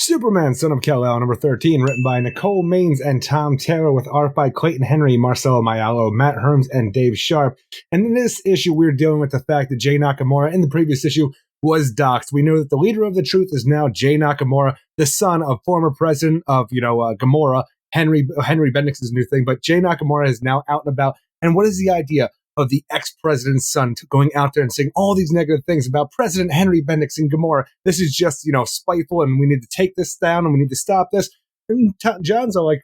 Superman, Son of Kal-El, number 13, written by Nicole Maines and Tom Taylor, with art by Clayton Henry, Marcelo Maiolo, Matt Herms, and Dave Sharp. And in this issue, we're dealing with the fact that Jay Nakamura, in the previous issue, was doxxed. We know that the leader of the truth is now Jay Nakamura, the son of former president of, Gamora. Henry Bendix is a new thing, but Jay Nakamura is now out and about. And what is the idea of the ex-president's son going out there and saying all these negative things about President Henry Bendix and Gamora? This is just, spiteful, and we need to take this down, and we need to stop this. And John's all like,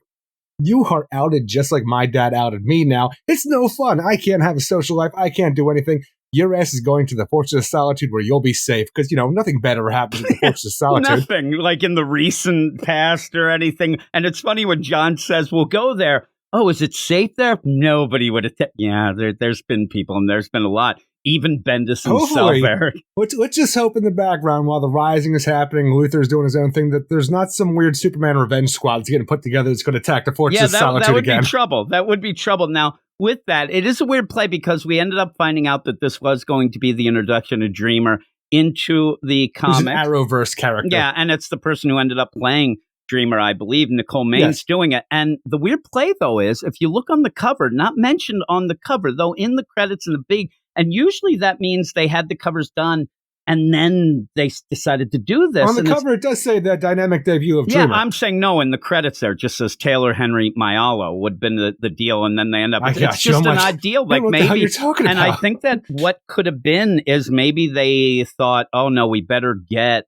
you are outed just like my dad outed me now. It's no fun. I can't have a social life. I can't do anything. Your ass is going to the Fortress of Solitude where you'll be safe, because, nothing better happens at the Fortress of Solitude. Nothing, like in the recent past or anything. And it's funny when John says, we'll go there. Oh, is it safe there? Nobody would have. There's been people, and there's been a lot. Even Bendis himself, Eric. Let's just hope in the background while the Rising is happening, Luther's doing his own thing, that there's not some weird Superman revenge squad that's getting put together that's going to attack the Fortress of Solitude that would again. Be trouble. That would be trouble. Now, with that, it is a weird play because we ended up finding out that this was going to be the introduction of Dreamer into the comics. He's an Arrowverse character. Yeah, and it's the person who ended up playing Dreamer, I believe, Nicole Maines doing it. And the weird play, though, is if you look on the cover, not mentioned on the cover, though in the credits in the big, and usually that means they had the covers done and then they decided to do this. On the cover, it does say that dynamic debut of Dreamer. Yeah, I'm saying no, in the credits there, just says Taylor Henry Maiolo would have been the deal, and then they end up, it's just an odd deal. Like what maybe, the hell you're talking about. I think that what could have been is maybe they thought, oh no, we better get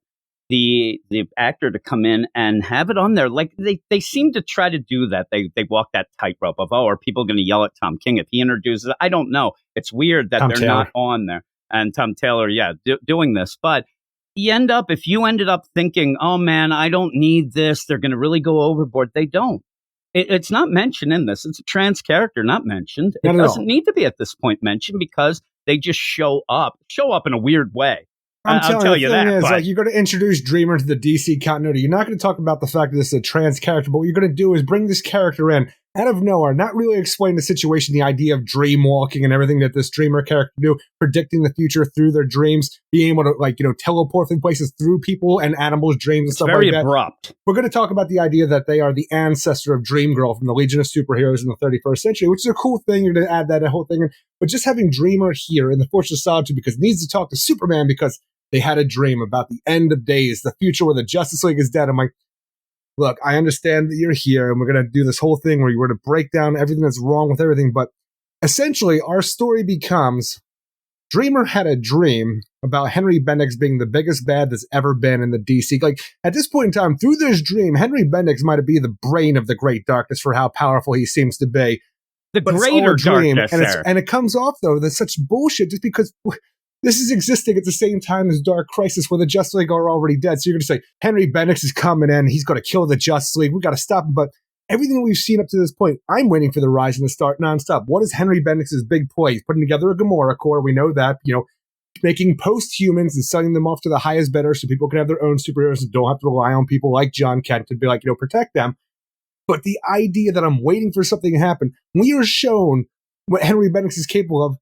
the actor to come in and have it on there. Like they seem to try to do that. They walk that tightrope of, are people going to yell at Tom King if he introduces it? I don't know. It's weird that they're not on there. And Tom Taylor, doing this. But if you ended up thinking, oh man, I don't need this, they're going to really go overboard. They don't. It's not mentioned in this. It's a trans character, not mentioned. It doesn't need to be at this point mentioned because they just show up in a weird way. I'll tell you that. Like, you're going to introduce Dreamer to the DC continuity. You're not going to talk about the fact that this is a trans character, but what you're going to do is bring this character in out of nowhere, not really explain the situation, the idea of dream walking and everything that this Dreamer character do, predicting the future through their dreams, being able to teleport through places through people and animals' dreams and stuff like that. Very abrupt. We're going to talk about the idea that they are the ancestor of Dream Girl from the Legion of Superheroes in the 31st century, which is a cool thing. You're going to add that whole thing in. But just having Dreamer here in the Fortress of Solitude because he needs to talk to Superman because they had a dream about the end of days, the future where the Justice League is dead. I'm like, look, I understand that you're here and we're going to do this whole thing where you're going to break down everything that's wrong with everything. But essentially, our story becomes Dreamer had a dream about Henry Bendix being the biggest bad that's ever been in the DC. Like, at this point in time, through this dream, Henry Bendix might be the brain of the Great Darkness for how powerful he seems to be. The greater darkness, and it comes off, though, that's such bullshit just because this is existing at the same time as Dark Crisis, where the Justice League are already dead. So you're going to say, Henry Bendix is coming in, he's going to kill the Justice League, we got to stop him. But everything that we've seen up to this point, I'm waiting for the Rising to start nonstop. What is Henry Bendix's big play? He's putting together a Gamora Corps, we know that, making post-humans and selling them off to the highest bidder so people can have their own superheroes and don't have to rely on people like John Kent to be like, protect them. But the idea that I'm waiting for something to happen, we are shown what Henry Bendix is capable of,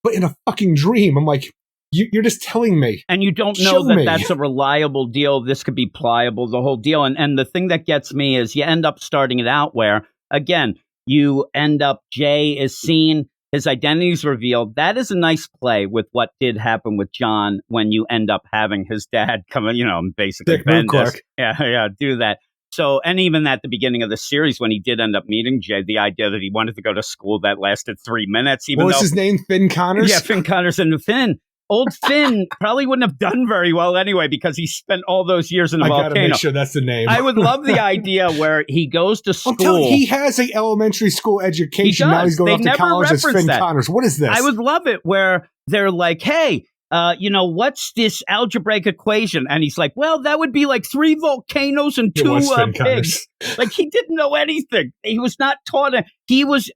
but in a fucking dream. I'm like, you're just telling me. And you don't know that that's a reliable deal. This could be pliable, the whole deal. And the thing that gets me is you end up starting it out where, again, Jay is seen, his identity is revealed. That is a nice play with what did happen with John when you end up having his dad come in, basically Bendis. Yeah, do that. So, and even at the beginning of the series, when he did end up meeting Jay, the idea that he wanted to go to school that lasted 3 minutes. What was his name? Finn Connors? Yeah, Finn Connors. And Old Finn probably wouldn't have done very well anyway because he spent all those years in a volcano. I gotta make sure that's the name. I would love the idea where he goes to school. He has an elementary school education. Now he's going off to college as Finn Connors. What is this? I would love it where they're like, hey, what's this algebraic equation? And he's like, well, that would be like 3 volcanoes and 2 pigs. Like, he didn't know anything. He was not taught it.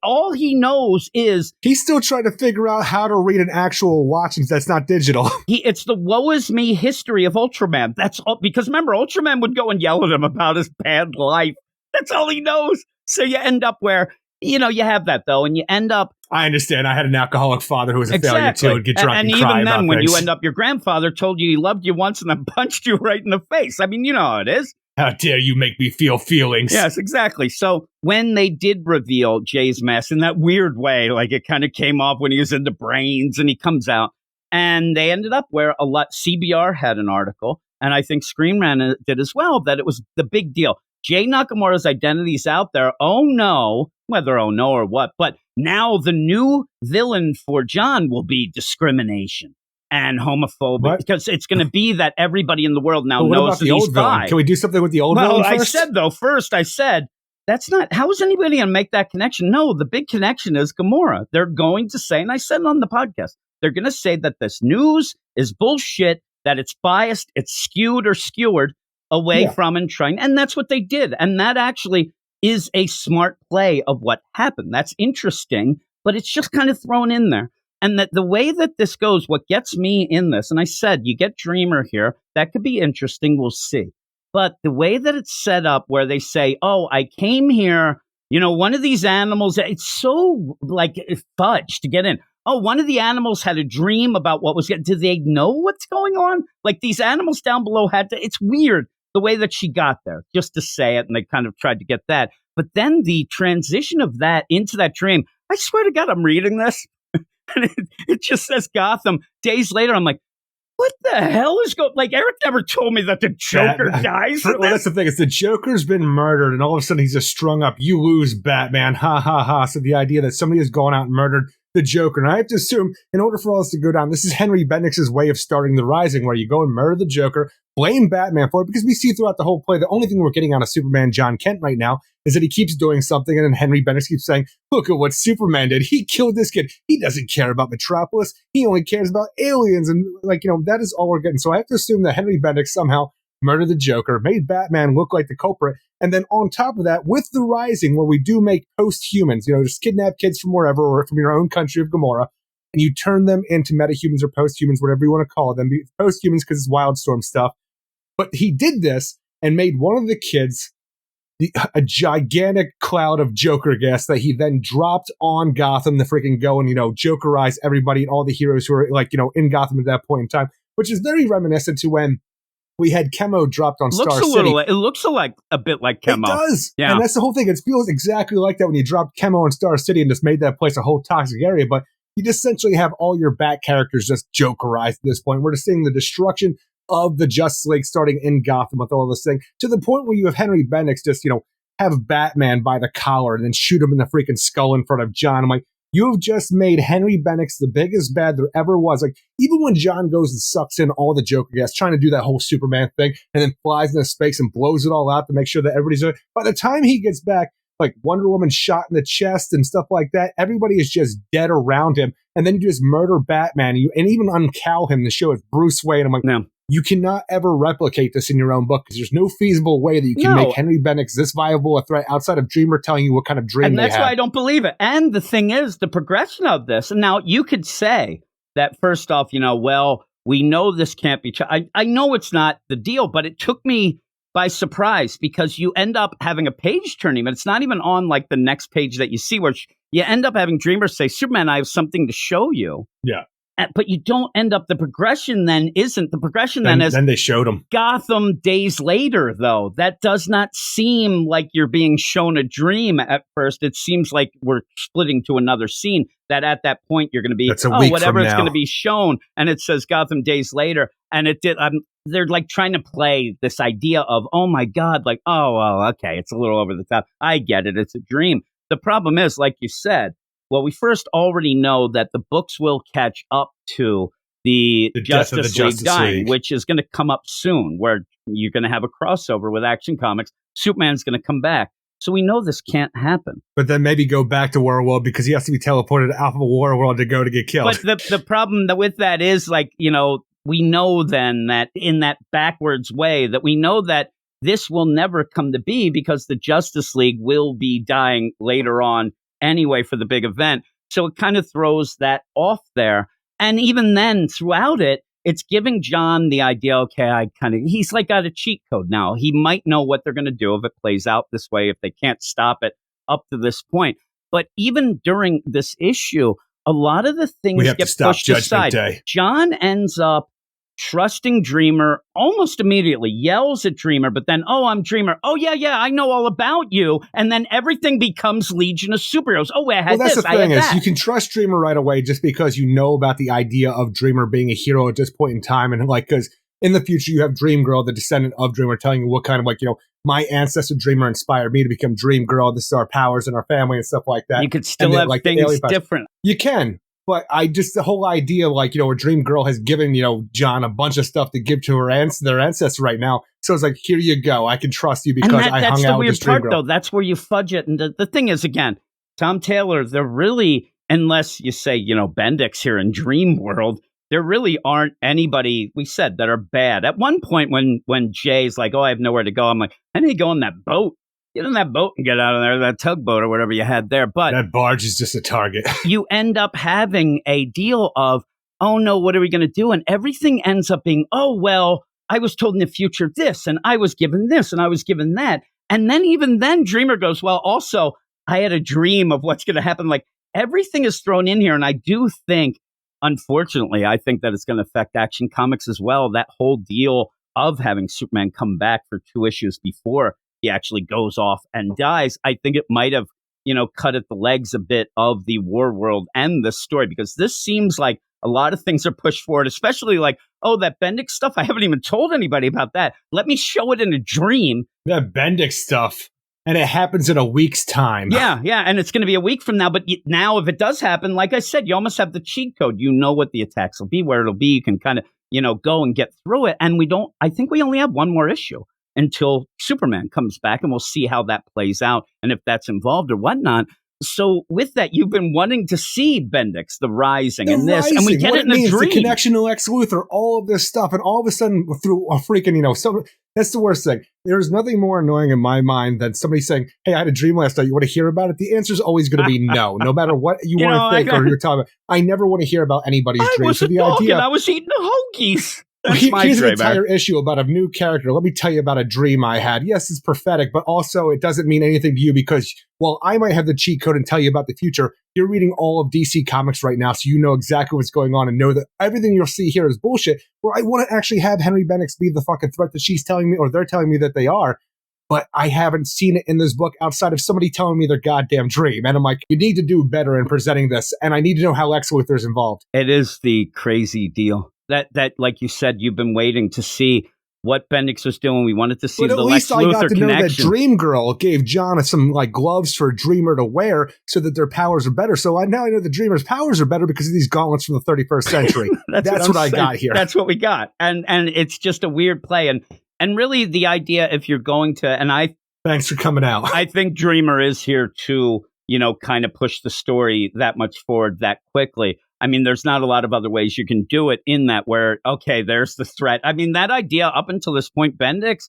All he knows is... He's still trying to figure out how to read an actual watch that's not digital. It's the woe is me history of Ultraman. That's all, because remember, Ultraman would go and yell at him about his bad life. That's all he knows. So you end up where... you have that, though, and you end up... I understand. I had an alcoholic father who was a failure, too, and get drunk and cry about things. And even then, when you end up, your grandfather told you he loved you once and then punched you right in the face. I mean, you know how it is. How dare you make me feel feelings? Yes, exactly. So when they did reveal Jay's mask in that weird way, like it kind of came off when he was in the brains and he comes out, and they ended up where a lot, CBR had an article, and I think Screen Rant did as well, that it was the big deal. Jay Nakamura's identity's out there. Oh no, whether oh no or what, but now the new villain for John will be discrimination and homophobic, because it's going to be that everybody in the world now knows that he's bi. Can we do something with the old villain first? I said, that's not, how is anybody going to make that connection? No, the big connection is Gamora. They're going to say, and I said it on the podcast, they're going to say that this news is bullshit, that it's biased, it's skewed or skewered away from and trying. And that's what they did. And that actually is a smart play of what happened. That's interesting, but it's just kind of thrown in there. And that the way that this goes, what gets me in this, and I said, you get Dreamer here, that could be interesting, we'll see. But the way that it's set up where they say, oh, I came here, one of these animals, it's so like fudge to get in. Oh, one of the animals had a dream about what was, do they know what's going on? Like these animals down below it's weird the way that she got there, just to say it, and they kind of tried to get that. But then the transition of that into that dream, I swear to God, I'm reading this. And it just says Gotham. Days later, I'm like, what the hell is going? Like, Eric never told me that the Joker dies. Well, that's the thing. It's the Joker's been murdered, and all of a sudden he's just strung up. You lose, Batman. Ha ha ha. So the idea that somebody has gone out and murdered the Joker, and I have to assume, in order for all this to go down, this is Henry Bendix's way of starting the Rising, where you go and murder the Joker, blame Batman for it, because we see throughout the whole play, the only thing we're getting out of Superman John Kent right now is that he keeps doing something, and then Henry Bendix keeps saying, look at what Superman did. He killed this kid. He doesn't care about Metropolis. He only cares about aliens. And, that is all we're getting. So I have to assume that Henry Bendix somehow murdered the Joker, made Batman look like the culprit. And then on top of that, with the Rising, where we do make post-humans, just kidnap kids from wherever or from your own country of Gamora, and you turn them into metahumans or post-humans, whatever you want to call them, post-humans because it's Wildstorm stuff. But he did this and made one of the kids a gigantic cloud of Joker gas that he then dropped on Gotham to freaking go and, Jokerize everybody and all the heroes who are in Gotham at that point in time, which is very reminiscent to when we had Chemo dropped on Star City. It looks a bit like Chemo. It does. Yeah. And that's the whole thing. It feels exactly like that when you dropped Chemo on Star City and just made that place a whole toxic area. But you just essentially have all your Bat characters just Jokerized at this point. We're just seeing the destruction of the Justice League starting in Gotham with all this thing, to the point where you have Henry Bendix just, have Batman by the collar and then shoot him in the freaking skull in front of John. I'm like, you have just made Henry Bendix the biggest bad there ever was. Like, even when John goes and sucks in all the Joker gas, trying to do that whole Superman thing, and then flies into space and blows it all out to make sure that everybody's there. By the time he gets back, like Wonder Woman shot in the chest and stuff like that, everybody is just dead around him. And then you just murder Batman and even uncowl him to show it's Bruce Wayne. I'm like, no. You cannot ever replicate this in your own book because there's no feasible way that you can make Henry Bendix this viable a threat outside of Dreamer telling you what kind of dream they have. And that's why I don't believe it. And the thing is, the progression of this, and now you could say that first off, well, we know this can't be, I know it's not the deal, but it took me by surprise because you end up having a page turning, but it's not even on like the next page that you see where you end up having Dreamer say, Superman, I have something to show you. Yeah. But you don't end up, the progression then isn't. The progression then is... Then they showed him. Gotham days later, though. That does not seem like you're being shown a dream at first. It seems like we're splitting to another scene, that at that point you're going to be, whatever it's going to be shown. And it says Gotham days later. And it did... they're like trying to play this idea of, oh my God, like, oh, well, okay, it's a little over the top. I get it. It's a dream. The problem is, like you said, well, we first already know that the books will catch up to the Justice League dying, which is going to come up soon, where you're going to have a crossover with Action Comics. Superman's going to come back. So we know this can't happen. But then maybe go back to Warworld because he has to be teleported to Alpha Warworld to go to get killed. But the problem with that is, like, we know then that in that backwards way that we know that this will never come to be because the Justice League will be dying later on anyway for the big event. So it kind of throws that off there. And even then, throughout it, it's giving John the idea, okay, he's like got a cheat code now. He might know what they're going to do if it plays out this way, if they can't stop it up to this point. But even during this issue, a lot of the things get pushed aside. John ends up trusting Dreamer almost immediately, yells at Dreamer, but then, oh, I'm Dreamer. Oh, yeah, I know all about you. And then everything becomes Legion of Superheroes. Oh, I had that's this, the thing I had is, that. you can trust Dreamer right away just because you know about the idea of Dreamer being a hero at this point in time. And like, because in the future, you have Dream Girl, the descendant of Dreamer, telling you what kind of, like, you know, my ancestor Dreamer inspired me to become Dream Girl. This is our powers and our family and stuff like that. You could still have like, things different. You can. But the whole idea, like, you know, a Dream Girl has given, you know, John a bunch of stuff to give to their ancestors right now. So it's like, here you go. I can trust you because I hung out with this Dream Girl. That's the weird part, though. That's where you fudge it. And the thing is, again, Tom Taylor, they're really, unless you say, you know, Bendix here in Dream World, there really aren't anybody, we said, that are bad. At one point when Jay's like, oh, I have nowhere to go, I'm like, I need to go on that boat. Get on that boat and get out of there, that tugboat or whatever you had there. But that barge is just a target. You end up having a deal of, oh no, what are we going to do? And everything ends up being, oh, well, I was told in the future this, and I was given this, and I was given that. And then even then, Dreamer goes, well, also, I had a dream of what's going to happen. Like, everything is thrown in here. And I do think, unfortunately, I think that it's going to affect Action Comics as well. That whole deal of having Superman come back for 2 issues before he actually goes off and dies, I think it might have, you know, cut at the legs a bit of the War World and the story, because this seems like a lot of things are pushed forward, especially like, oh, that Bendix stuff, I haven't even told anybody about that. Let me show it in a dream. That Bendix stuff. And it happens in a week's time. Yeah. And it's going to be a week from now. But now if it does happen, like I said, you almost have the cheat code. You know what the attacks will be, where it'll be. You can kind of, you know, go and get through it. And I think we only have one more issue until Superman comes back, and we'll see how that plays out and if that's involved or whatnot. So with that, you've been wanting to see Bendix, the Rising, and this, and we get it in a dream. The connection to Lex Luthor, all of this stuff, and all of a sudden, through a freaking, you know, that's the worst thing. There's nothing more annoying in my mind than somebody saying, hey, I had a dream last night. You want to hear about it? The answer is always going to be no, no matter what you want to think or you're talking about. I never want to hear about anybody's dream. I was a dog and I was eating hoagies. Here's an entire issue about a new character. Let me tell you about a dream I had. Yes, it's prophetic, but also it doesn't mean anything to you because, while I might have the cheat code and tell you about the future, you're reading all of DC Comics right now, so you know exactly what's going on and know that everything you'll see here is bullshit, where I want to actually have Henry Bendix be the fucking threat that she's telling me, or they're telling me that they are, but I haven't seen it in this book outside of somebody telling me their goddamn dream. And I'm like, you need to do better in presenting this, and I need to know how Lex Luthor's involved. It is the crazy deal. That, like you said, you've been waiting to see what Bendix was doing. We wanted to see the Lex Luthor connection. But at least I got to know that Dream Girl gave John some like gloves for Dreamer to wear so that their powers are better. So now I know the Dreamer's powers are better because of these gauntlets from the 31st century. That's what I got here. That's what we got. And it's just a weird play. And really the idea, if you're going to, thanks for coming out. I think Dreamer is here to, you know, kind of push the story that much forward that quickly. I mean, there's not a lot of other ways you can do it in that where, okay, there's the threat. I mean, that idea up until this point, Bendix,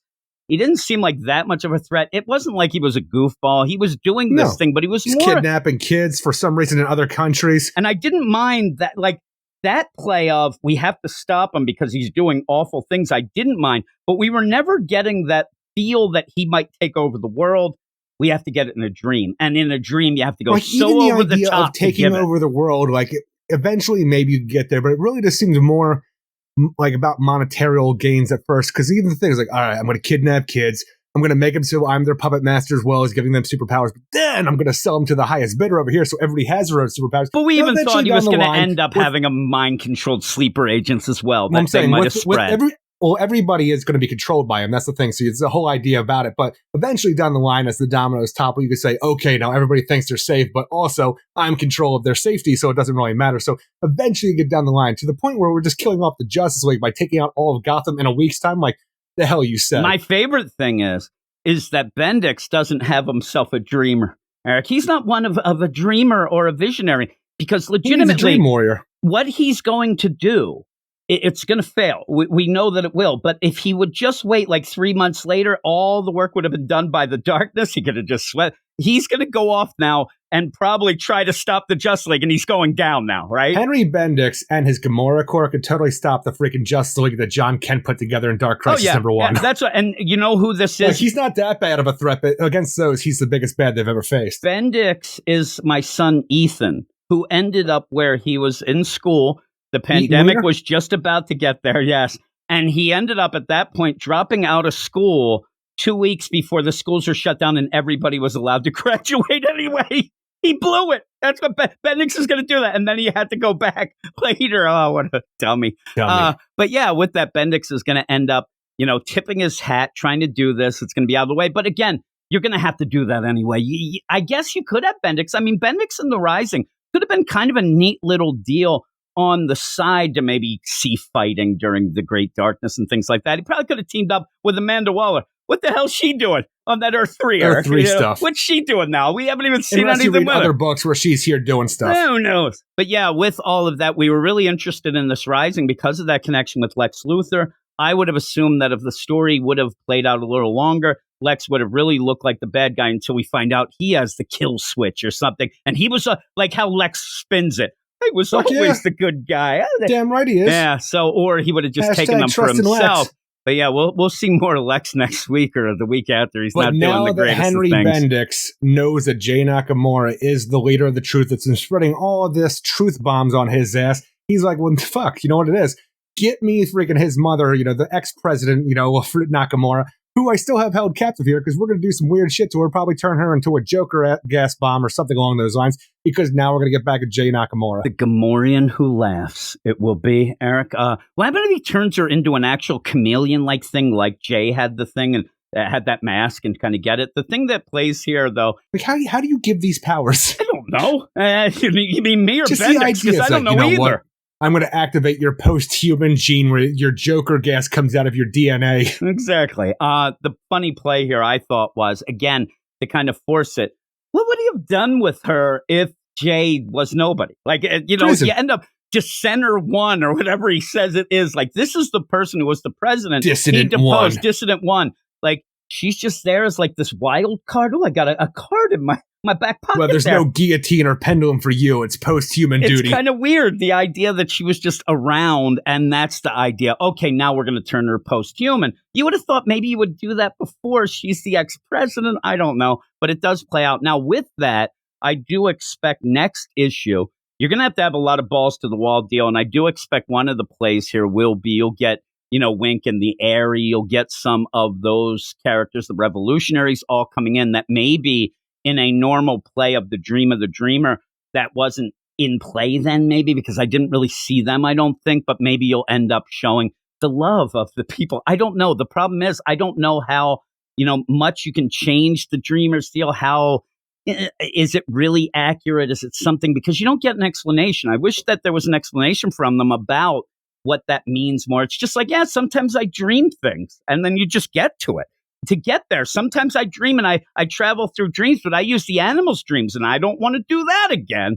he didn't seem like that much of a threat. It wasn't like he was a goofball. He was doing this thing, but he's more kidnapping kids for some reason in other countries. And I didn't mind that, like that play of we have to stop him because he's doing awful things. I didn't mind, but we were never getting that feel that he might take over the world. We have to get it in a dream. And in a dream, you have to go so over the top of taking over the world, like eventually maybe you get there, but it really just seems more like about monetary gains at first, because even the thing is like, all right, I'm going to kidnap kids, I'm going to make them so I'm their puppet master as well as giving them superpowers, but then I'm going to sell them to the highest bidder over here so everybody has their own superpowers. But we even thought he was going to end up having a mind-controlled sleeper agents as well that they might have spread. Everybody is going to be controlled by him. That's the thing. So it's the whole idea about it. But eventually down the line, as the dominoes topple, you could say, okay, now everybody thinks they're safe, but also I'm in control of their safety, so it doesn't really matter. So eventually you get down the line to the point where we're just killing off the Justice League by taking out all of Gotham in a week's time. Like, the hell you said. My favorite thing is that Bendix doesn't have himself a dreamer, Eric. He's not one of a dreamer or a visionary, because legitimately, he's a dream warrior. What he's going to do, it's going to fail. We know that it will. But if he would just wait like 3 months later, all the work would have been done by the darkness. He could have just sweat. He's going to go off now and probably try to stop the Justice League. And he's going down now, right? Henry Bendix and his Gamora Corps could totally stop the freaking Justice League that John Kent put together in Dark Crisis #1. Yeah, that's what, and you know who this is? Like, he's not that bad of a threat, but against those, he's the biggest bad they've ever faced. Bendix is my son Ethan, who ended up where he was in school. The pandemic was just about to get there, yes. And he ended up at that point dropping out of school 2 weeks before the schools were shut down and everybody was allowed to graduate anyway. He blew it. That's what Bendix is going to do that. And then he had to go back later. Oh, what a dummy. But yeah, with that, Bendix is going to end up, tipping his hat, trying to do this. It's going to be out of the way. But again, you're going to have to do that anyway. I guess you could have Bendix. I mean, Bendix and the Rising could have been kind of a neat little deal on the side to maybe see fighting during the Great Darkness and things like that. He probably could have teamed up with Amanda Waller. What the hell's she doing on that Earth 3? Earth 3 stuff. What's she doing now? We haven't even seen Unless anything you read other books where she's here doing stuff. Who knows? But yeah, with all of that, we were really interested in this Rising because of that connection with Lex Luthor. I would have assumed that if the story would have played out a little longer, Lex would have really looked like the bad guy until we find out he has the kill switch or something. And he was like how Lex spins it. He was always the good guy. Damn right he is. Yeah, or he would have just taken them for himself. But yeah, we'll see more Lex next week or the week after. He's not doing the greatest of things. But now that Henry Bendix knows that Jay Nakamura is the leader of the truth that's been spreading all of this truth bombs on his ass, he's like, well, fuck, you know what it is? Get me freaking his mother, the ex-president, Nakamura, who I still have held captive here because we're going to do some weird shit to her, probably turn her into a Joker gas bomb or something along those lines, because now we're going to get back at Jay Nakamura. The Gamorrean who laughs. It will be, Eric. What happened if he turns her into an actual chameleon-like thing, like Jay had the thing and had that mask and kind of get it? The thing that plays here, though... Like, how do you give these powers? I don't know. You mean me or Bendix? Because I don't know either. What? I'm going to activate your post-human gene where your Joker gas comes out of your DNA. Exactly. The funny play here, I thought, was, again, to kind of force it, what would he have done with her if Jay was nobody? Like, Prison. You end up just center one or whatever he says it is. Like, this is the person who was the president. Dissident one. Dissident one. Like, she's just there as like this wild card. Oh, I got a card in my back pocket. Well, there's no guillotine or pendulum for you. It's post-human duty. It's kind of weird, the idea that she was just around, and that's the idea. Okay, now we're going to turn her post-human. You would have thought maybe you would do that before. She's the ex-president. I don't know, but it does play out. Now, with that, I do expect next issue, you're going to have a lot of balls to the wall deal, and I do expect one of the plays here will be you'll get Wink and the Airy. You'll get some of those characters, the revolutionaries, all coming in that maybe in a normal play of the Dream of the Dreamer that wasn't in play then, maybe because I didn't really see them, I don't think, but maybe you'll end up showing the love of the people. I don't know. The problem is I don't know how, much you can change the Dreamer's deal. How is it really accurate? Is it something? Because you don't get an explanation. I wish that there was an explanation from them about what that means more. It's just like, yeah, sometimes I dream things and then you just get to it. To get there, sometimes I dream and I travel through dreams, but I use the animals' dreams and I don't want to do that again.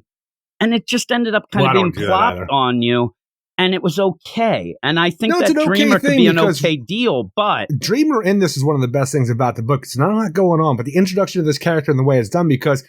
And it just ended up kind of being plopped on you, and it was okay. And I think that Dreamer could be an okay deal, but... Dreamer in this is one of the best things about the book. It's not a lot going on, but the introduction of this character and the way it's done, because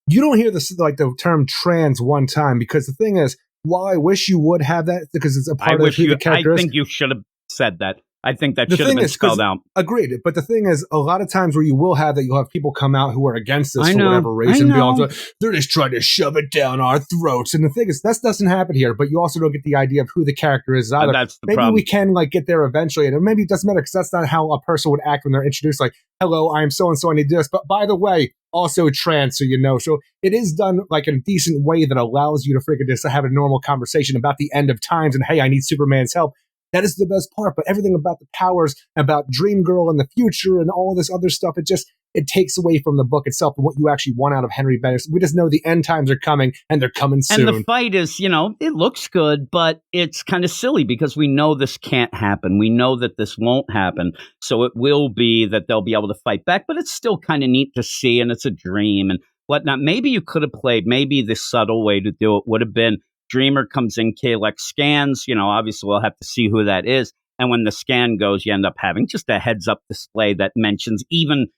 you don't hear this like the term trans one time, because the thing is, while I wish you would have that, because it's a part of who the character is... I think you should have said that. I think that should have been spelled out. Agreed. But the thing is, a lot of times where you will have that, you'll have people come out who are against this for whatever reason. They're just trying to shove it down our throats. And the thing is, that doesn't happen here. But you also don't get the idea of who the character is either. That's the maybe problem. We can get there eventually. And maybe it doesn't matter because that's not how a person would act when they're introduced. Like, hello, I am so-and-so, I need this. But by the way, also trans, so you know. So it is done like in a decent way that allows you to freaking just have a normal conversation about the end of times and, hey, I need Superman's help. That is the best part, but everything about the powers, about Dream Girl in the future and all this other stuff, it takes away from the book itself and what you actually want out of Henry Bendix. We just know the end times are coming and they're coming soon. And the fight is, it looks good, but it's kind of silly because we know this can't happen. We know that this won't happen. So it will be that they'll be able to fight back, but it's still kind of neat to see, and it's a dream and whatnot. Maybe you could have played, maybe the subtle way to do it would have been Dreamer comes in, Kal-El scans, obviously we'll have to see who that is. And when the scan goes, you end up having just a heads up display that mentions even,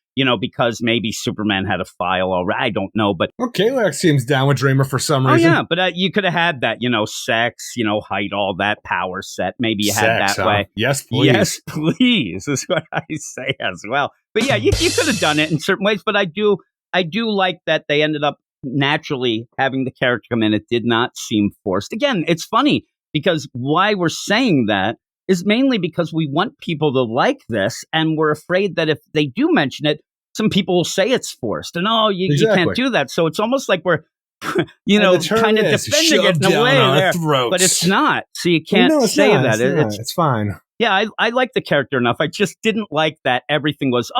because maybe Superman had a file already. I don't know, but... Well, Kal-El seems down with Dreamer for some reason. Oh, yeah, but you could have had that, sex, height, all that power set. Maybe you had that way. Yes, please. Yes, please, is what I say as well. But yeah, you could have done it in certain ways, but I do like that they ended up naturally having the character come in. It did not seem forced. Again, it's funny. because why we're saying that is mainly because we want people to like this, and we're afraid that if they do mention it, some people will say it's forced, and you can't do that. So it's almost like we're, kind of defending it in a way there, but it's not. So you can't say that. It's fine. Yeah, I like the character enough. I just didn't like that everything was,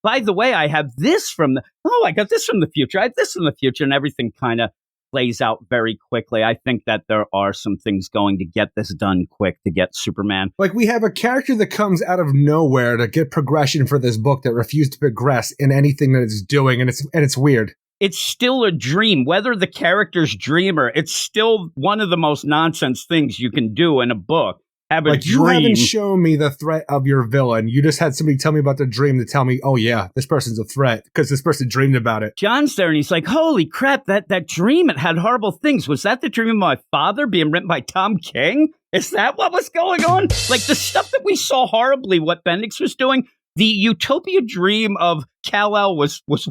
by the way, I have this I got this from the future. I have this from the future, and everything kind of plays out very quickly. I think that there are some things going to get this done quick to get Superman. Like, we have a character that comes out of nowhere to get progression for this book that refused to progress in anything that it's doing, and it's weird. It's still a dream. Whether the character's dreamer, it's still one of the most nonsense things you can do in a book. Have a dream. You haven't shown me the threat of your villain. You just had somebody tell me about the dream to tell me, oh yeah, this person's a threat because this person dreamed about it. John's there and he's like, holy crap, that dream, it had horrible things. Was that the dream of my father being written by Tom King? Is that what was going on? Like the stuff that we saw horribly, what Bendix was doing, the utopia dream of Kal-El was worse.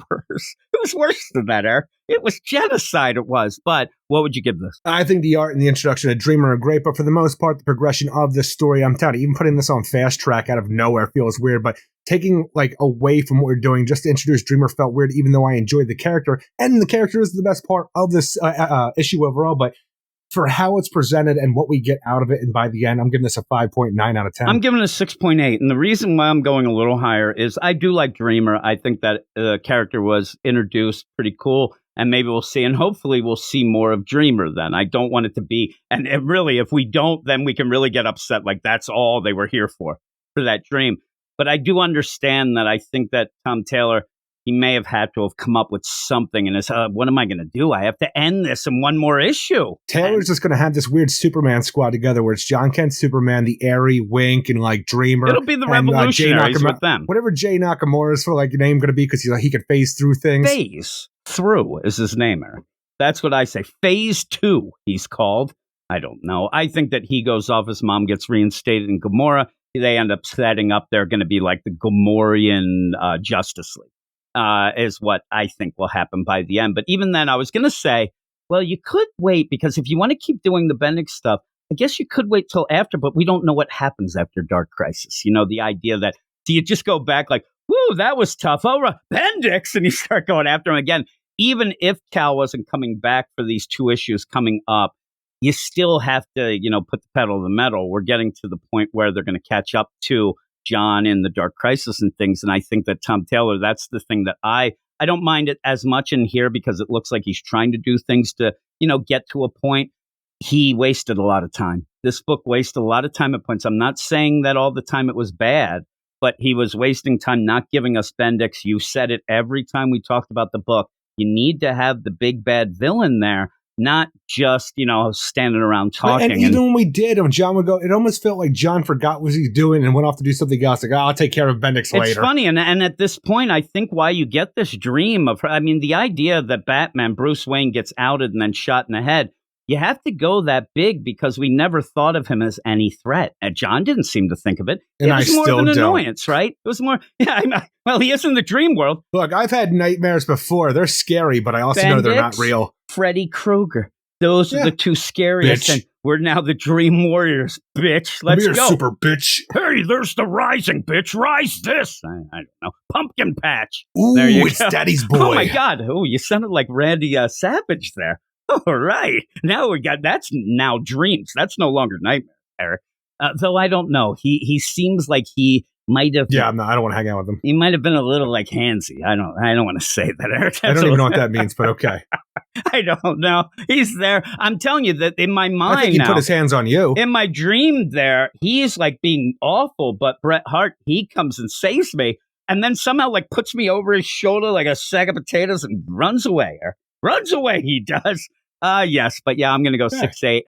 It was worse than that, Eric. It was genocide, it was. But what would you give this? I think the art and the introduction of Dreamer are great, but for the most part, the progression of this story, I'm telling you, even putting this on fast track out of nowhere feels weird, but taking away from what we're doing just to introduce Dreamer felt weird, even though I enjoyed the character. And the character is the best part of this issue overall, but for how it's presented and what we get out of it, and by the end, I'm giving this a 5.9 out of 10. I'm giving it a 6.8, and the reason why I'm going a little higher is I do like Dreamer. I think that the character was introduced pretty cool, and maybe we'll see, and hopefully we'll see more of Dreamer then. I don't want it to be, and really, if we don't, then we can really get upset, like that's all they were here for that dream. But I do understand that I think that Tom Taylor, he may have had to have come up with something in his, what am I going to do? I have to end this in one more issue. Taylor's just going to have this weird Superman squad together where it's John Kent Superman, the Airy, Wink, and Dreamer. It'll be the Revolutionaries with them. Whatever Jay Nakamura's name going to be, because he could phase through things. Phase through is his name, Eric. That's what I say. Phase 2, he's called. I don't know. I think that he goes off, his mom gets reinstated in Gamora. They end up setting up, they're going to be like the Gamorrean Justice League. Is what I think will happen by the end. But even then, I was going to say, well, you could wait, because if you want to keep doing the Bendix stuff, I guess you could wait till after, but we don't know what happens after Dark Crisis. The idea that, do you just go back like, whoo, that was tough. Oh, Bendix, and you start going after him again. Even if Cal wasn't coming back for these 2 issues coming up, you still have to, put the pedal to the metal. We're getting to the point where they're going to catch up to John in the Dark Crisis and things. And I think that Tom Taylor, that's the thing that I don't mind it as much in here, because it looks like he's trying to do things to, get to a point. He wasted a lot of time. This book wasted a lot of time at points. I'm not saying that all the time it was bad, but he was wasting time not giving us Bendix. You said it every time we talked about the book. You need to have the big bad villain there, not just, standing around talking. And even when we did, when John would go, it almost felt like John forgot what he was doing and went off to do something else. Like, I'll take care of Bendix later. It's funny. And at this point, I think why you get this dream of, the idea that Batman, Bruce Wayne, gets outed and then shot in the head, you have to go that big, because we never thought of him as any threat. And John didn't seem to think of it. And it was more of an don't. Annoyance, right? It was more, he is in the dream world. Look, I've had nightmares before. They're scary, but I also know they're not real. Freddy Krueger. Those are the 2 scariest. And we're now the Dream Warriors, bitch. Let's go. Super bitch. Hey, there's the Rising, bitch. Rise this. I don't know. Pumpkin Patch. Ooh, it's Daddy's boy. Oh, my God. Oh, you sounded like Randy Savage there. All right. Now that's now dreams. That's no longer nightmare, Eric. Though I don't know. He seems like he might have. Yeah, I don't want to hang out with him. He might have been a little like handsy. I don't want to say that, Eric. I don't even know what that means, but okay. I don't know. He's there. I'm telling you that in my mind, I think he put his hands on you. In my dream there, he's like being awful, but Bret Hart, he comes and saves me, and then somehow puts me over his shoulder like a sack of potatoes and runs away. Runs away, he does. Yes, but yeah, I'm going to go 6.8.